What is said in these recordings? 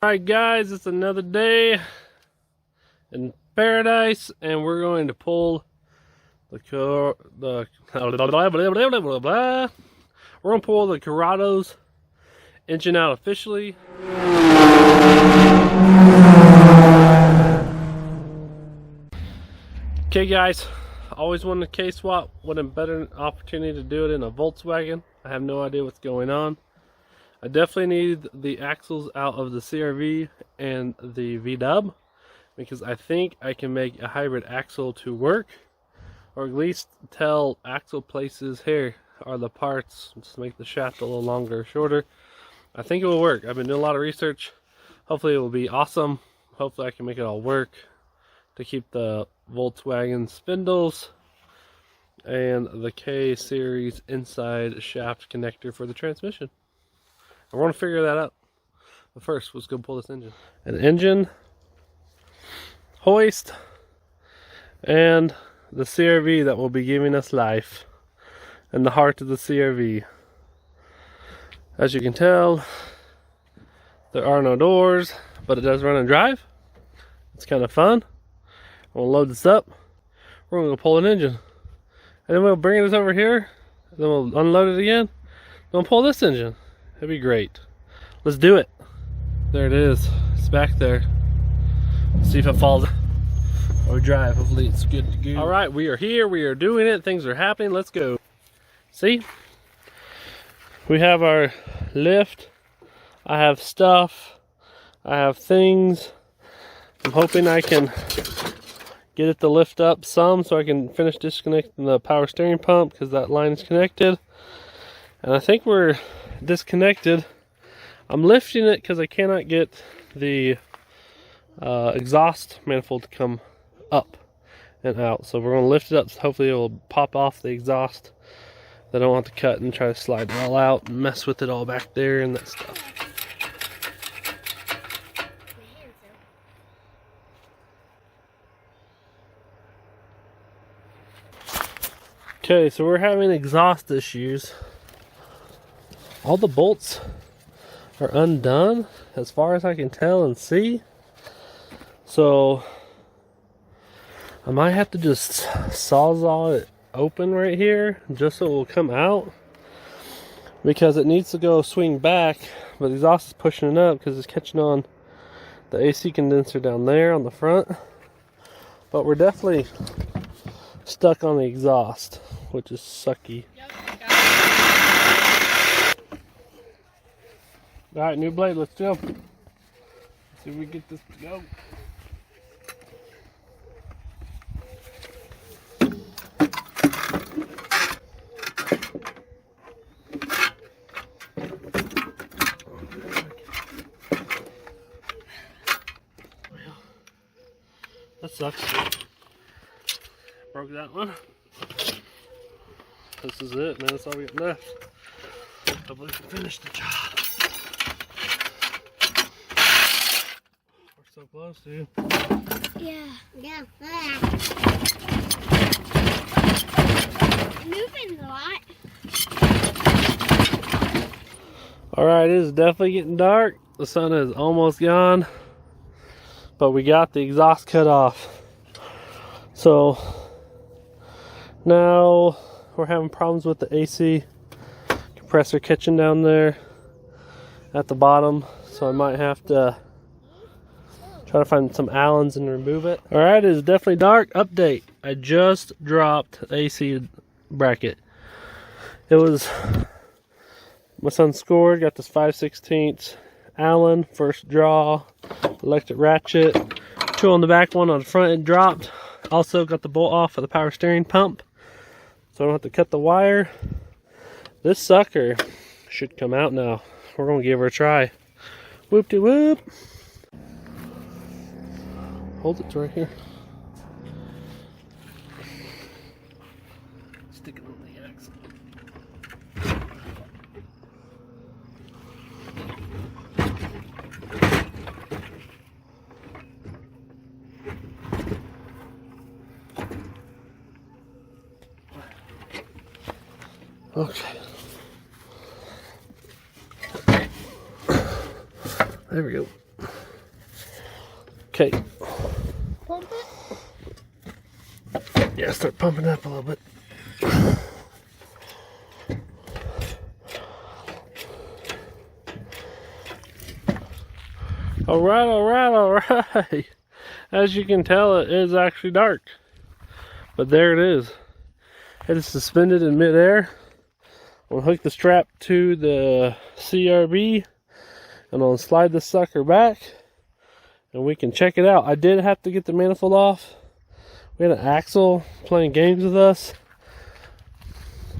Alright guys, it's another day in paradise and we're going to pull the Corrado's engine out officially. Okay guys, always wanted a K-swap. What a better opportunity to do it in a Volkswagen. I have no idea what's going on. I definitely need the axles out of the CRV and the VW because I think I can make a hybrid axle to work, or at least tell axle places here are the parts to make the shaft a little longer or shorter. I think it will work. I've been doing a lot of research. Hopefully it will be awesome. Hopefully I can make it all work to keep the Volkswagen spindles and the K series inside shaft connector for the transmission. I want to figure that out. But first, let's go pull this engine. An engine, hoist, and the CRV that will be giving us life. And the heart of the CRV. As you can tell, there are no doors, but it does run and drive. It's kind of fun. We'll load this up. We're going to pull an engine. And then we'll bring this over here. And then we'll unload it again. Then we'll pull this engine. That'd be great. Let's do it. There it is. It's back there. Let's see if it falls or drive. Hopefully it's good to go. All right, we are here. We are doing it. Things are happening. Let's go. See? We have our lift. I have stuff. I have things. I'm hoping I can get it to lift up some so I can finish disconnecting the power steering pump because that line is connected. And I think we're disconnected. I'm lifting it because I cannot get the exhaust manifold to come up and out. So we're going to lift it up so hopefully it will pop off the exhaust. I don't want to cut and try to slide it all out and mess with it all back there and that stuff. Okay, so we're having exhaust issues. All the bolts are undone as far as I can tell and see. So I might have to just sawzall it open right here just so it will come out, because it needs to go swing back, but the exhaust is pushing it up because it's catching on the AC condenser down there on the front. But we're definitely stuck on the exhaust, which is sucky. Alright, new blade, let's go. Let's see if we get this to go. That sucks. Broke that one. This is it, man. That's all we got left. Hopefully we can finish the job. So close, dude. Yeah. Moving a lot. Alright, it is definitely getting dark. The sun is almost gone. But we got the exhaust cut off. So now we're having problems with the AC compressor catching down there at the bottom. So I might have to try to find some Allens and remove it. Alright, it is definitely dark. Update. I just dropped the AC bracket. It was, my son scored, got this 5/16 Allen, first draw, electric ratchet, 2 on the back, 1 on the front, it dropped. Also got the bolt off of the power steering pump, so I don't have to cut the wire. This sucker should come out now. We're going to give her a try. Whoop-de-whoop. Hold it right here. Stick it on the axle. Okay. There we go. Okay. Pump it? Yeah, start pumping up a little bit. Alright, alright, alright. As you can tell, it is actually dark. But there it is. It is suspended in midair. I'm gonna hook the strap to the CRV and I'll slide the sucker back and we can check it out. I did have to get the manifold off. We had an axle playing games with us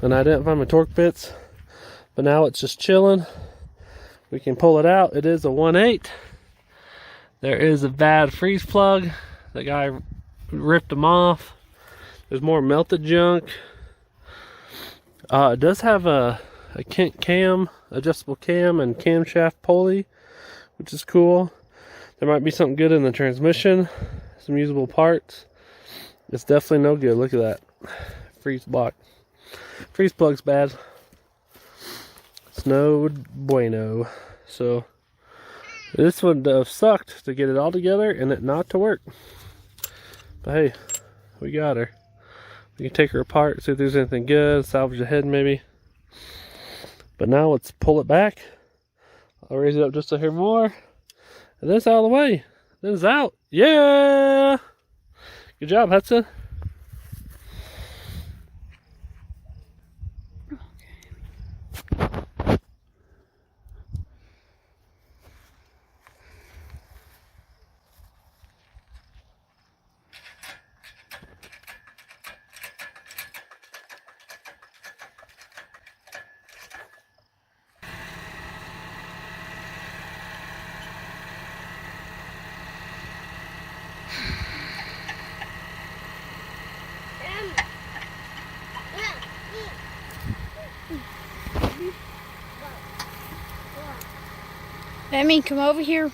and I didn't find my torque bits, but now it's just chilling. We can pull it out. It is a 1.8. There is a bad freeze plug. The guy ripped them off. There's more melted junk. It does have a cam, adjustable cam and camshaft pulley, which is cool. There might be something good in the transmission, some usable parts. It's definitely no good. Look at that. Freeze block. Freeze plug's bad. It's no bueno. So this would have sucked to get it all together and it not to work. But hey, we got her. We can take her apart, see if there's anything good, salvage the head maybe. But now let's pull it back. I'll raise it up just a hair more. And then it's out of the way. Then it's out. Yeah! Good job, Hudson. Emmy, come over here.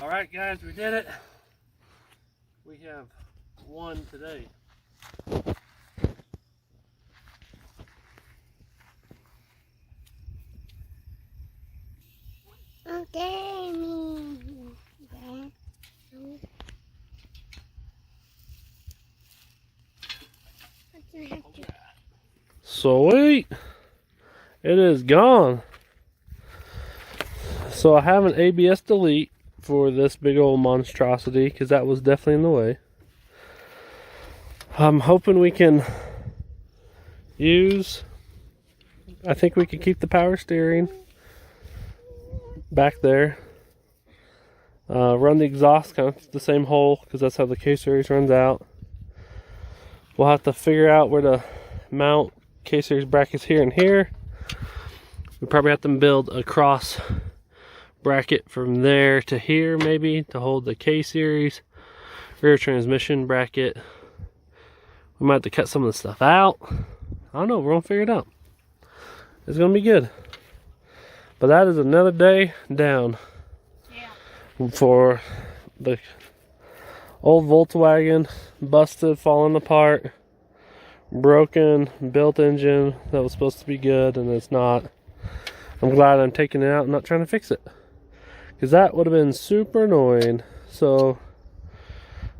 Alright guys, we did it. We have won today. Okay. Sweet. It is gone. So I have an ABS delete for this big old monstrosity because that was definitely in the way. I'm hoping we can use, I think we can keep the power steering back there. Run the exhaust kind of the same hole because that's how the K-Series runs out. We'll have to figure out where to mount K-Series brackets here and here. We probably have to build a cross bracket from there to here maybe to hold the K-Series rear transmission bracket. We might have to cut some of the stuff out. I don't know, we're gonna figure it out. It's gonna be good. But that is another day down. Yeah. For the old Volkswagen, busted, falling apart, broken, built engine that was supposed to be good and it's not. I'm glad I'm taking it out and not trying to fix it, because that would have been super annoying. So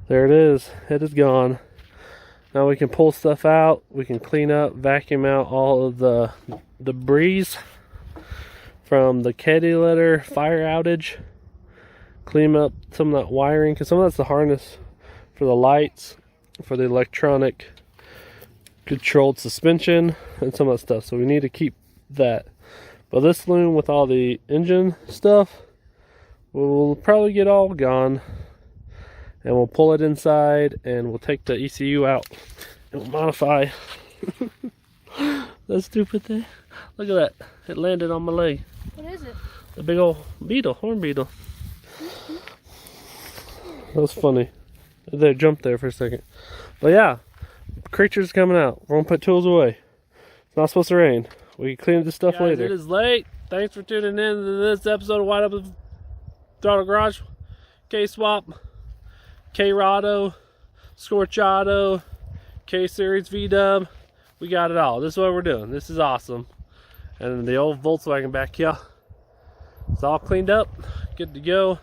there it is. It is gone. Now we can pull stuff out. We can clean up, vacuum out all of the debris from the caddy litter fire outage. Clean up some of that wiring, because some of that's the harness for the lights, for the electronic controlled suspension, and some of that stuff. So we need to keep that. But this loom with all the engine stuff will probably get all gone, and we'll pull it inside and we'll take the ECU out and we'll modify that stupid thing. Look at that, it landed on my leg. What is it? The big old beetle, horn beetle. That was funny. They jumped there for a second. But yeah, creatures coming out. We're gonna put tools away. It's not supposed to rain. We can clean this stuff Guys, later. it is late. Thanks for tuning in to this episode of Wide Open Throttle Garage. K-Swap, Krrado, Scorchado, K-Series V-Dub. We got it all. This is what we're doing. This is awesome. And the old Volkswagen back here. It's all cleaned up, good to go.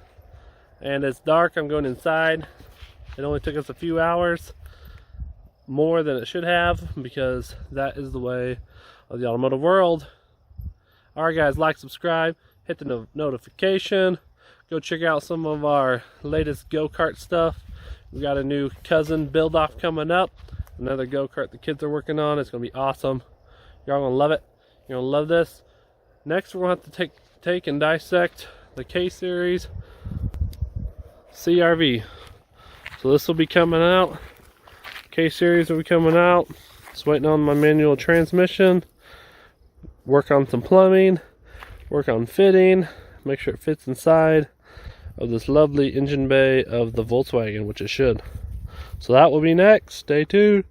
And it's dark. I'm going inside. It only took us a few hours, more than it should have, because that is the way of the automotive world. Alright guys, like, subscribe, hit the notification. Go check out some of our latest go-kart stuff. We got a new cousin build-off coming up. Another go-kart the kids are working on. It's going to be awesome. Y'all going to love it. You're going to love this. Next, we're going to have to take and dissect the K-Series CRV. So this will be coming out. K-Series will be coming out. Just waiting on my manual transmission. Work on some plumbing. Work on fitting. Make sure it fits inside of this lovely engine bay of the Volkswagen, which it should. So that will be next. Stay tuned.